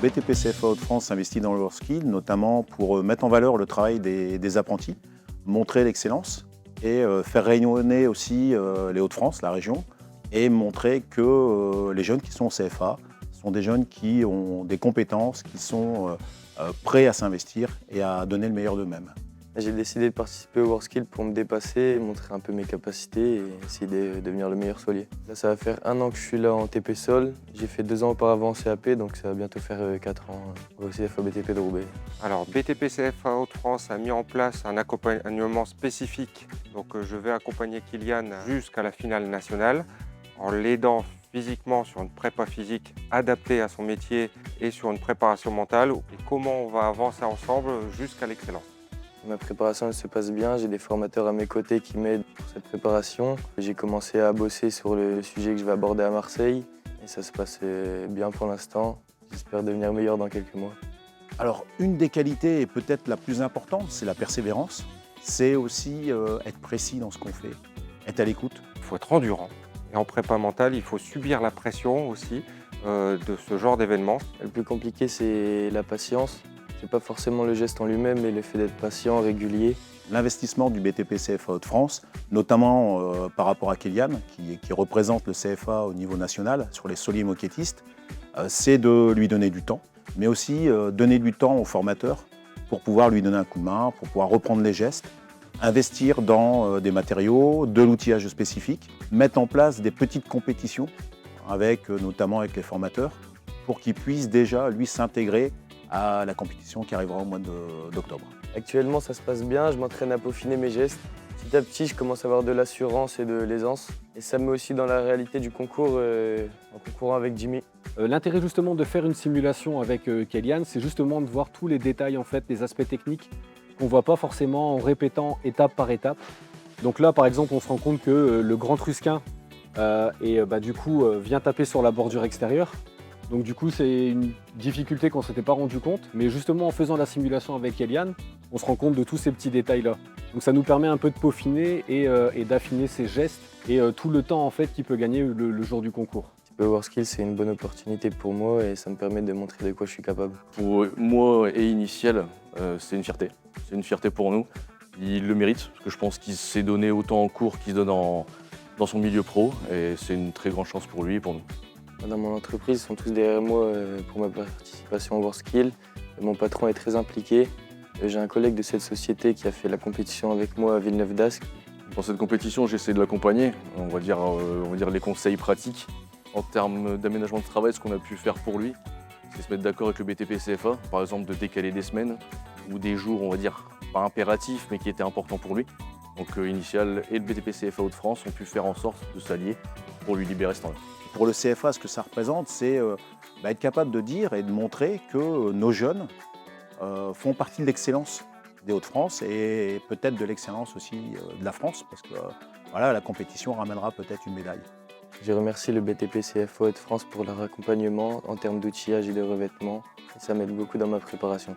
BTP CFA Hauts-de-France investit dans le WorldSkill, notamment pour mettre en valeur le travail des apprentis, montrer l'excellence et faire rayonner aussi les Hauts-de-France, la région, et montrer que les jeunes qui sont au CFA sont des jeunes qui ont des compétences, qui sont prêts à s'investir et à donner le meilleur d'eux-mêmes. J'ai décidé de participer au WorldSkill pour me dépasser, montrer un peu mes capacités et essayer de devenir le meilleur saulier. Là, ça va faire 1 an que je suis là en TP Sol. J'ai fait 2 ans auparavant en CAP, donc ça va bientôt faire 4 ans au CFA BTP de Roubaix. Alors BTP CFA Hauts-de-France a mis en place un accompagnement spécifique. Donc je vais accompagner Kylian jusqu'à la finale nationale en l'aidant physiquement sur une prépa physique adaptée à son métier et sur une préparation mentale et comment on va avancer ensemble jusqu'à l'excellence. Ma préparation elle se passe bien, j'ai des formateurs à mes côtés qui m'aident pour cette préparation. J'ai commencé à bosser sur le sujet que je vais aborder à Marseille et ça se passe bien pour l'instant. J'espère devenir meilleur dans quelques mois. Alors, une des qualités, et peut-être la plus importante, c'est la persévérance. C'est aussi être précis dans ce qu'on fait, être à l'écoute. Il faut être endurant. Et en prépa mentale, il faut subir la pression aussi de ce genre d'événement. Le plus compliqué, c'est la patience. C'est pas forcément le geste en lui-même, mais le fait d'être patient, régulier. L'investissement du BTP CFA Hauts-de-France, notamment par rapport à Kylian, qui représente le CFA au niveau national sur les sauliers moquettistes, c'est de lui donner du temps, mais aussi donner du temps aux formateurs pour pouvoir lui donner un coup de main, pour pouvoir reprendre les gestes, investir dans des matériaux, de l'outillage spécifique, mettre en place des petites compétitions, notamment avec les formateurs, pour qu'il puisse déjà, lui, s'intégrer à la compétition qui arrivera au mois d'octobre. Actuellement, ça se passe bien, je m'entraîne à peaufiner mes gestes. Petit à petit, je commence à avoir de l'assurance et de l'aisance. Et ça me met aussi dans la réalité du concours, en concourant avec Jimmy. L'intérêt justement de faire une simulation avec Kylian, c'est justement de voir tous les détails, en fait, les aspects techniques qu'on ne voit pas forcément en répétant étape par étape. Donc là, par exemple, on se rend compte que le grand Trusquin vient taper sur la bordure extérieure. Donc du coup, c'est une difficulté qu'on ne s'était pas rendu compte. Mais justement, en faisant la simulation avec Kylian, on se rend compte de tous ces petits détails-là. Donc ça nous permet un peu de peaufiner et d'affiner ses gestes et tout le temps en fait qu'il peut gagner le jour du concours. Le WorldSkill, c'est une bonne opportunité pour moi et ça me permet de montrer de quoi je suis capable. Pour moi et Initial, c'est une fierté. C'est une fierté pour nous. Il le mérite, parce que je pense qu'il s'est donné autant en cours qu'il se donne dans son milieu pro. Et c'est une très grande chance pour lui et pour nous. Dans mon entreprise, ils sont tous derrière moi pour ma participation au WorldSkill. Mon patron est très impliqué. J'ai un collègue de cette société qui a fait la compétition avec moi à Villeneuve d'Ascq. Dans cette compétition, j'essaie de l'accompagner. On va dire les conseils pratiques. En termes d'aménagement de travail, ce qu'on a pu faire pour lui, c'est se mettre d'accord avec le BTP CFA, par exemple de décaler des semaines ou des jours, on va dire, pas impératifs, mais qui étaient importants pour lui. Donc Initial et le BTP CFA Hauts-de-France ont pu faire en sorte de s'allier pour lui libérer ce temps-là. Pour le CFA, ce que ça représente, c'est être capable de dire et de montrer que nos jeunes font partie de l'excellence des Hauts-de-France et peut-être de l'excellence aussi de la France, parce que la compétition ramènera peut-être une médaille. Je remercie le BTP CFA Hauts-de-France pour leur accompagnement en termes d'outillage et de revêtement. Ça m'aide beaucoup dans ma préparation.